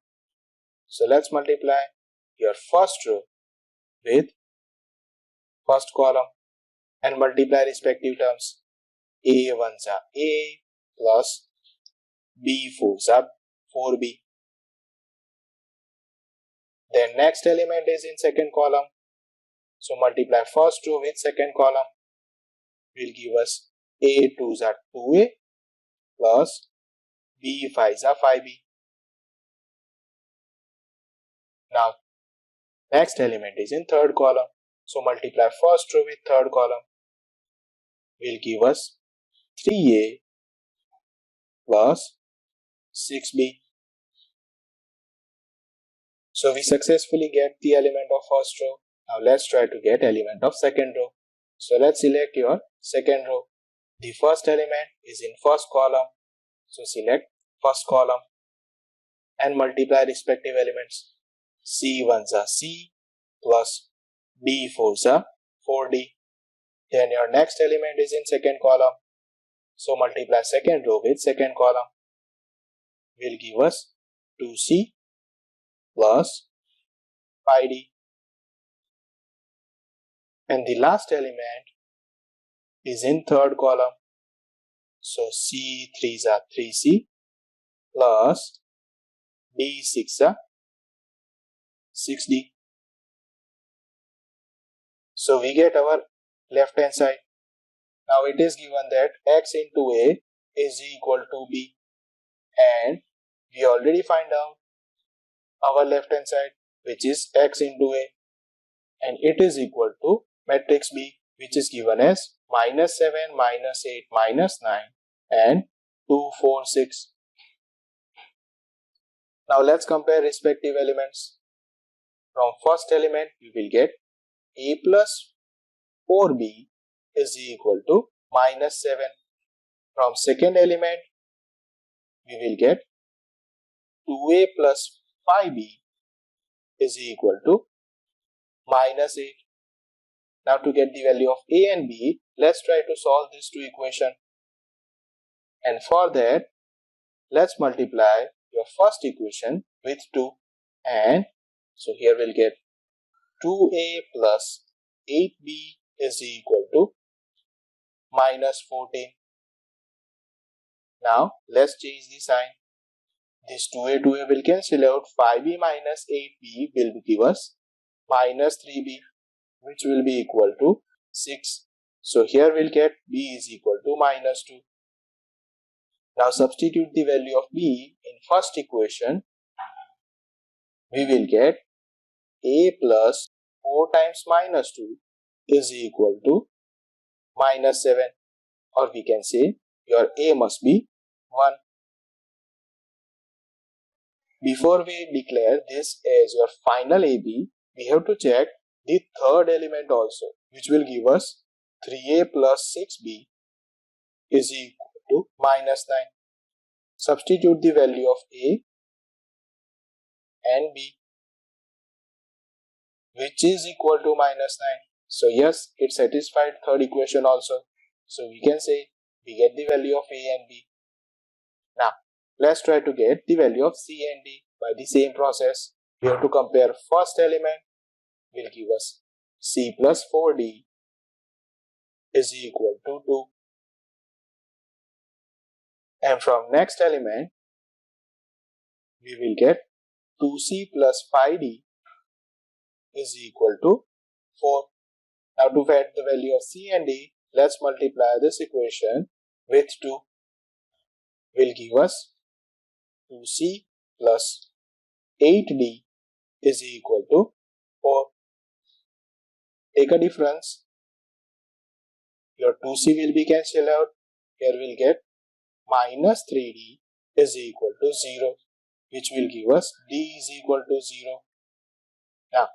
So let's multiply your first row with first column and multiply respective terms. A1s are A plus B4s are 4B. Then next element is in second column. So multiply first row with second column will give us A2s are 2A plus B5s are 5B. Now next element is in third column. So multiply first row with third column will give us 3A plus 6B. So we successfully get the element of first row. Now let's try to get element of second row. So let's select your second row. The first element is in first column. So select first column and multiply respective elements. C1s are C plus B4s are 4D. Then your next element is in second column. So multiply second row with second column will give us 2C plus 5D. And the last element is in third column. So C3s are 3C plus D6 are 6D. So we get our left hand side. Now it is given that X into A is equal to B, and we already find out our left hand side, which is X into A, and it is equal to matrix B, which is given as -7, -8, -9 and 2, 4, 6. Now let's compare respective elements. From first element we will get A plus 4B is equal to -7. From second element we will get 2A plus 5B is equal to -8. Now to get the value of A and B, let's try to solve these two equations. And for that, let's multiply your first equation with 2. And so here we'll get 2A plus 8B is equal to -14. Now let's change the sign. This 2A will cancel out. 5B minus 8B will give us -3B, which will be equal to 6. So here we'll get B is equal to -2. Now substitute the value of B in first equation. We will get A plus 4 times -2 is equal to -7, or we can say your A must be 1. Before we declare this as your final AB, we have to check the third element also, which will give us 3A plus 6B is equal to -9. Substitute the value of A and B, which is equal to minus 9. So yes, it satisfied third equation also. So we can say we get the value of A and B. Now, let's try to get the value of C and D by the same process. We have to compare first element, will give us C plus 4D is equal to 2. And from next element, we will get 2C plus 5D is equal to 4. Now to find the value of C and D, let's multiply this equation with 2. Will give us 2C plus 8D is equal to 4. Take a difference. Your 2C will be cancelled out. Here we'll get minus 3D is equal to 0, which will give us D is equal to 0. Now,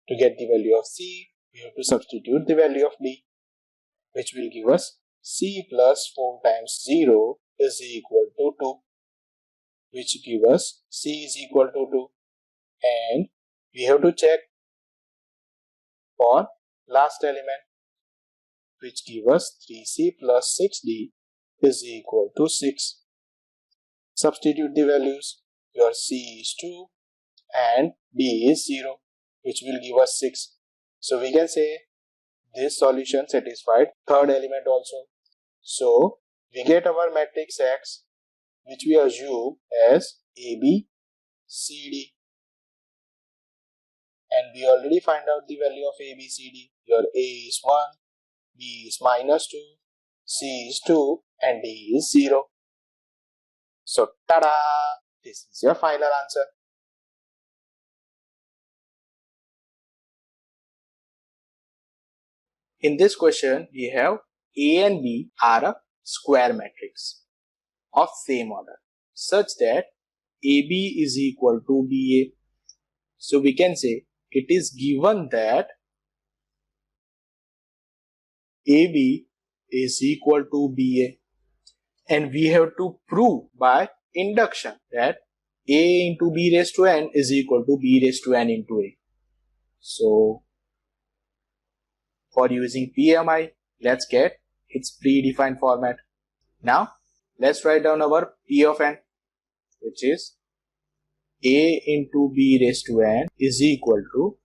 to get the value of C, we have to substitute the value of D, which will give us C plus 4 times 0 is equal to 2, which give us C is equal to 2. And we have to check for last element, which give us 3C plus 6D is equal to 6. Substitute the values. Your C is 2 and D is 0, which will give us 6. So we can say this solution satisfied third element also. So we get our matrix X, which we assume as AB, CD. And we already find out the value of A, B, C, D. Your A is 1, B is minus 2, C is 2 and D is 0. So tada! This is your final answer. In this question, we have A and B are a square matrix of same order such that AB is equal to BA. So we can say it is given that AB is equal to BA, and we have to prove by induction that A into B raised to n is equal to B raised to n into A. So for using PMI, let's get its predefined format. Now let's write down our P of n, which is A into B raised to n is equal to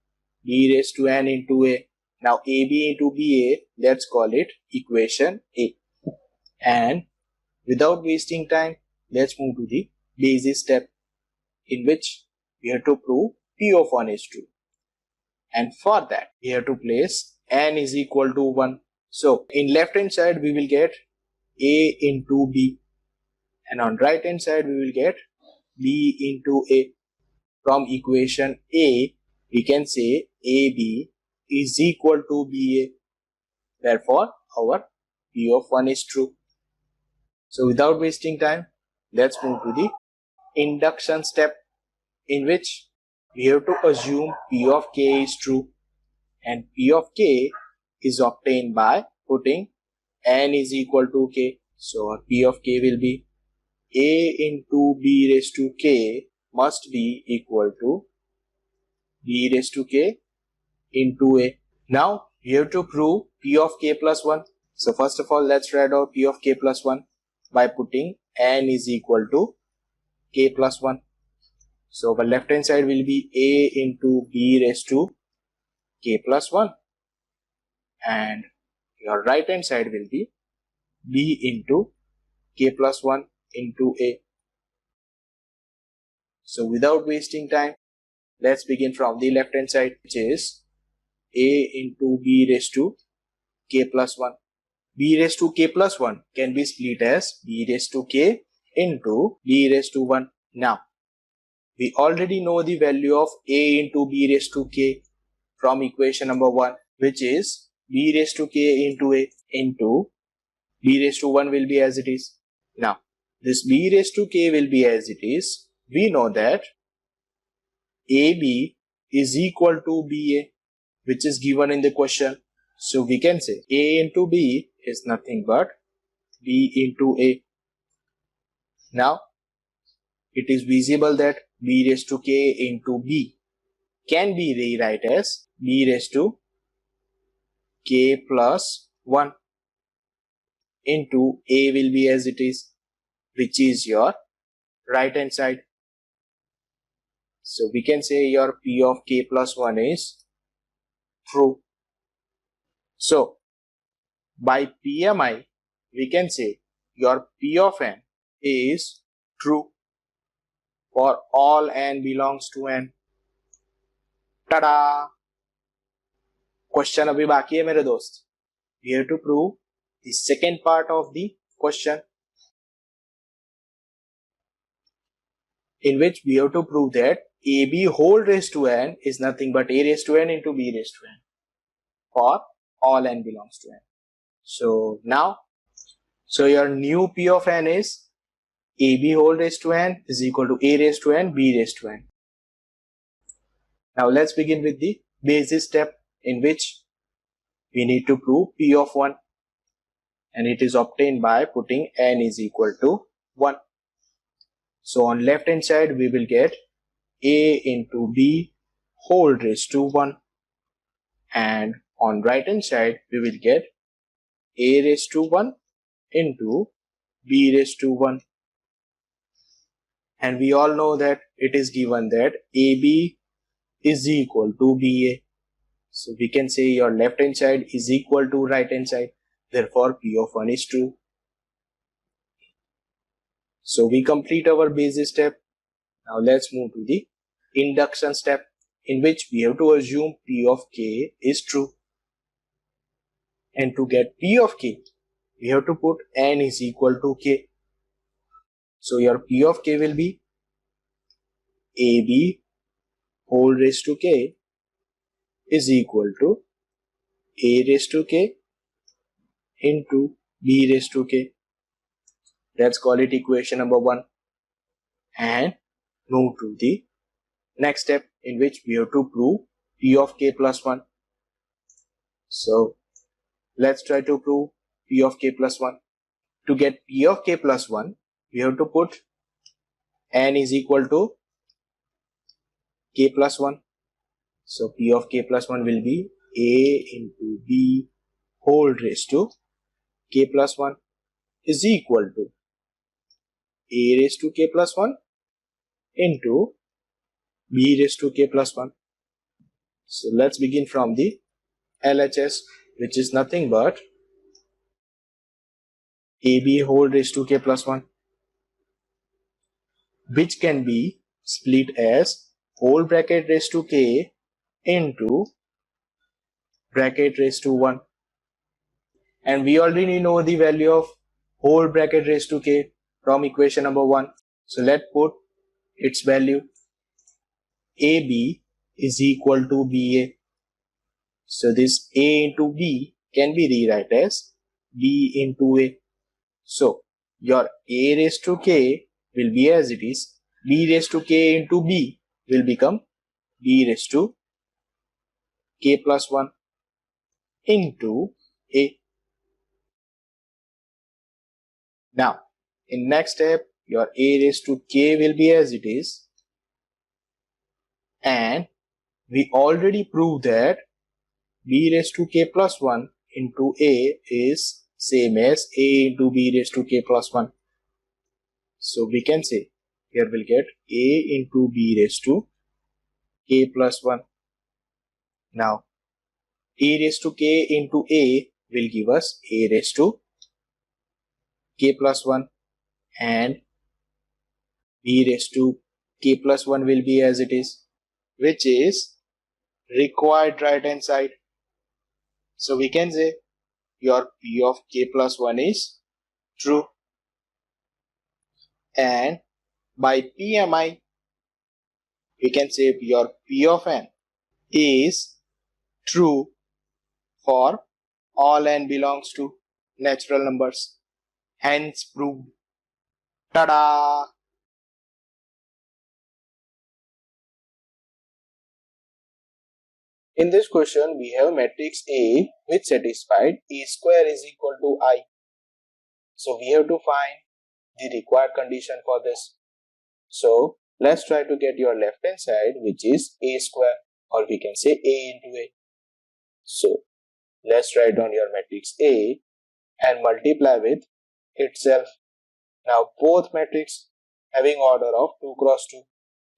B raised to n into A. Now AB into BA, let's call it equation A. And without wasting time, let's move to the basis step, in which we have to prove P of 1 is true. And for that, we have to place n is equal to 1. So in left hand side, we will get A into B. And on right hand side, we will get B into A. From equation A, we can say AB is equal to BA. Therefore, our P of 1 is true. So without wasting time, let's move to the induction step, in which we have to assume P of K is true. And P of K is obtained by putting n is equal to K. So our P of K will be A into B raised to K must be equal to B raised to K into A. Now we have to prove P of K plus 1. So first of all, let's write out P of K plus 1 by putting n is equal to K plus 1. So our left hand side will be A into B raised to K plus 1. And your right hand side will be B into K plus 1 into A. So without wasting time, let's begin from the left hand side, which is A into B raised to K plus 1. B raised to K plus 1 can be split as B raised to K into B raised to 1. Now, we already know the value of A into B raised to K from equation number 1, which is B raised to K into A into B raised to 1 will be as it is. Now, this B raised to K will be as it is. We know that AB is equal to BA, which is given in the question. So we can say A into B is nothing but B into A. Now, it is visible that b raised to k into b can be rewrite as b raised to k plus 1 into a will be as it is, which is your right hand side. So we can say your p of k plus 1 is true. So by PMI, we can say your p of n is true for all n belongs to n. Tada! Question abhi baki hai mere dost. We have to prove the second part of the question, in which we have to prove that AB whole raised to n is nothing but a raised to n into b raised to n for all n belongs to n. So now, your new p of n is AB whole raised to n is equal to a raised to n, b raised to n. Now let's begin with the basis step, in which we need to prove p of 1, and it is obtained by putting n is equal to 1. So on left hand side we will get a into b whole raised to 1, and on right hand side we will get a raised to 1 into b raised to 1, and we all know that it is given that AB is equal to BA. So we can say your left hand side is equal to right hand side, therefore P of 1 is true. So we complete our basis step. Now let's move to the induction step, in which we have to assume P of k is true. And to get P of k, we have to put n is equal to k. So your P of k will be AB whole raised to k is equal to a raised to k into b raised to k. Let's call it equation number 1, and move to the next step, in which we have to prove P of k plus 1. So let's try to prove P of k plus 1. To get P of k plus 1, we have to put n is equal to k plus 1. So P of k plus 1 will be a into b whole raised to k plus 1 is equal to a raised to k plus 1 into b raised to k plus 1. So let's begin from the LHS, which is nothing but AB whole raised to k plus 1, which can be split as whole bracket raised to k into bracket raised to 1. And we already know the value of whole bracket raised to k from equation number 1. So let's put its value. AB is equal to BA. So this A into B can be rewrite as B into A. So your A raised to K will be as it is. B raised to K into B will become B raised to K plus 1 into A. Now in next step, your A raised to K will be as it is. And we already proved that B raised to K plus 1 into A is same as A into B raised to K plus 1. So we can say here we'll get A into B raised to K plus 1. Now A raised to K into A will give us A raised to K plus 1, and B raised to K plus 1 will be as it is, which is required right hand side. So we can say your P of K plus 1 is true, and by PMI we can say your P of n is true for all n belongs to natural numbers. Hence proved. Tada! In this question, we have matrix A which satisfied A square is equal to I. So we have to find the required condition for this. So Let's try to get your left hand side, which is a square, or we can say a into a. So let's write down your matrix A and multiply with itself. Now both matrix having order of 2 cross 2.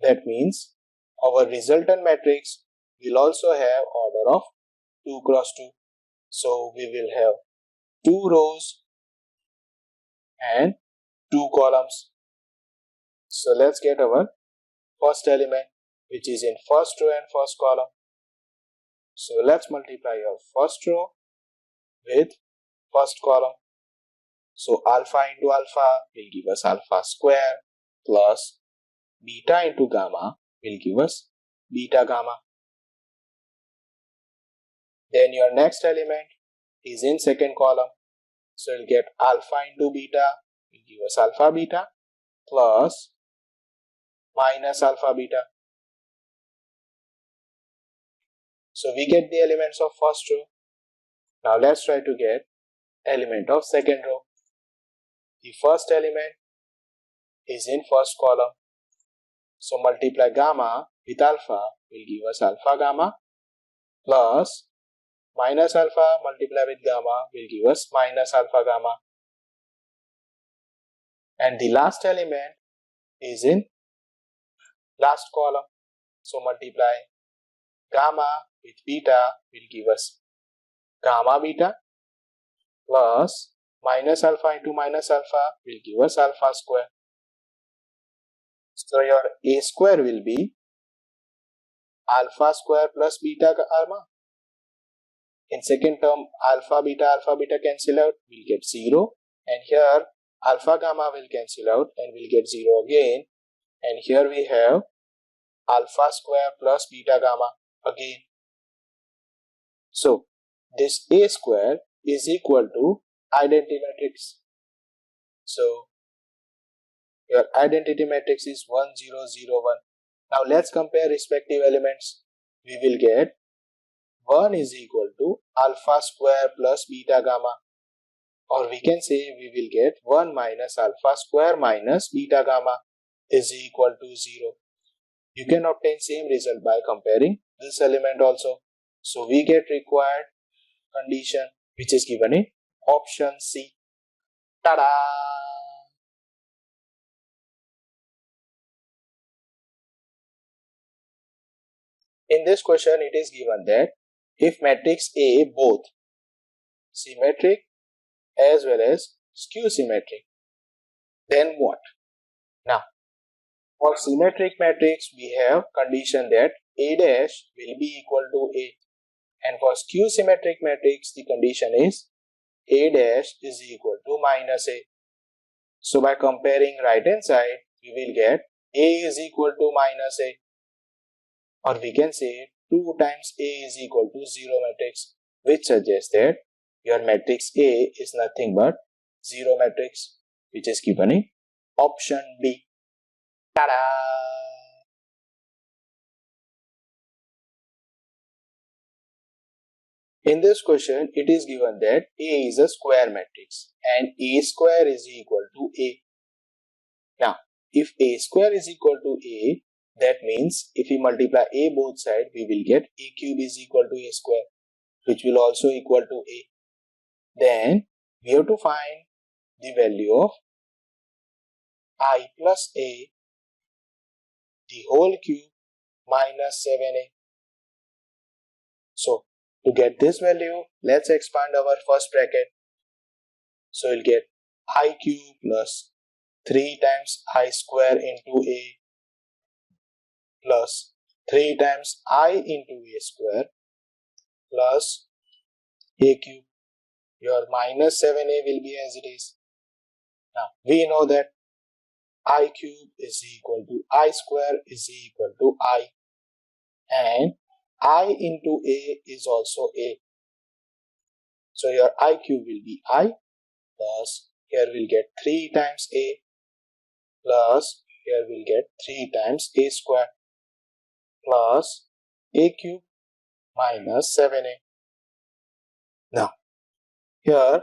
That means our resultant matrix will also have order of 2 cross 2. So we will have 2 rows and 2 columns. So let's get our first element, which is in first row and first column. So let's multiply your first row with first column. So alpha into alpha will give us alpha square plus beta into gamma will give us beta gamma. Then your next element is in second column. So you'll get alpha into beta will give us alpha beta plus minus alpha beta. So we get the elements of first row. Now let's try to get element of second row. The first element is in first column. So multiply gamma with alpha will give us alpha gamma plus minus alpha multiply with gamma will give us minus alpha gamma. And the last element is in last column. So multiply gamma with beta will give us gamma beta plus minus alpha into minus alpha will give us alpha square. So your a square will be alpha square plus beta gamma. In second term, alpha beta cancel out, we'll get 0. And here alpha gamma will cancel out and we'll get 0 again. And here we have alpha square plus beta gamma again. So this a square is equal to identity matrix. So your identity matrix is 1 0 0 1. Now let's compare respective elements. We will get 1 is equal to alpha square plus beta gamma, or we can say we will get 1 minus alpha square minus beta gamma is equal to 0. You can obtain same result by comparing this element also. So we get required condition which is given in option C. Tada! In this question it is given that if matrix A both symmetric as well as skew symmetric, then what? Now for symmetric matrix we have condition that A dash will be equal to A, and for skew symmetric matrix the condition is A dash is equal to minus A. So by comparing right hand side we will get A is equal to minus A, or we can say 2 times A is equal to 0 matrix, which suggests that your matrix A is nothing but 0 matrix, which is given in option B. Tada! In this question, it is given that A is a square matrix and A square is equal to A. Now, if A square is equal to A, that means if we multiply A both sides, we will get A cube is equal to A square, which will also equal to A. Then, we have to find the value of I plus A, the whole cube minus 7A. So, to get this value, let's expand our first bracket. So, we'll get I cube plus 3 times I square into A plus 3 times I into A square plus A cube. Your minus 7A will be as it is. Now, we know that I cube is equal to I square is equal to I, and I into A is also A. So your I cube will be I plus here we'll get 3 times A plus here we'll get 3 times A square plus A cube minus 7A. Now here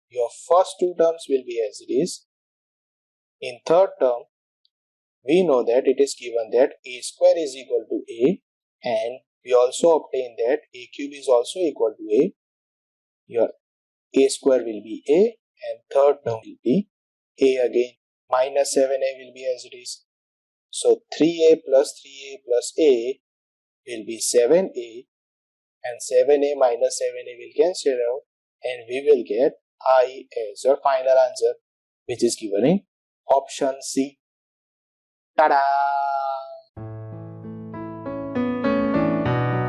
your first two terms will be as it is. In third term we know that it is given that a square is equal to a, and we also obtain that a cube is also equal to a. Your a square will be a, and third term will be a again. Minus 7a will be as it is. So 3a plus a will be 7a, and 7a minus 7a will cancel out, and we will get I as our final answer, which is given in option C. Ta-da!